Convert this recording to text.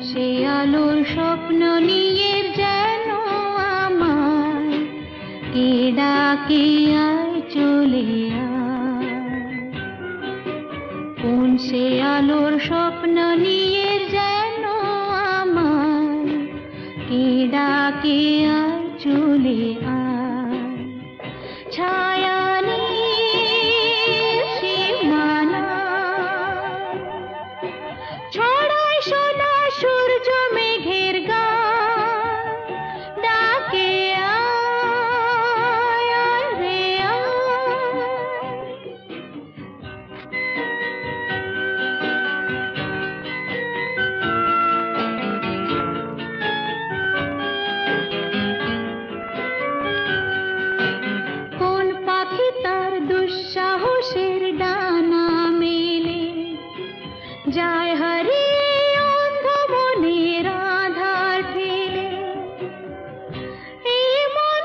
সে আলোর স্বপ্ন নিয়ে যেন আমার কে ডাকে আয় চলে আয়। কোন সে আলোর স্বপ্ন নিয়ে যেন আমার কে ডাকে আয় চলে আয়। ছায়া ছড়ায় সোনা সূর্য মেঘের গান, ডাকে আয় আয় রে আয়। কোন পাখি তার দুঃসাহসের ডানা মেলে যায় হারিয়ে অন্ধ মনের আধার ঠেলে। এই মন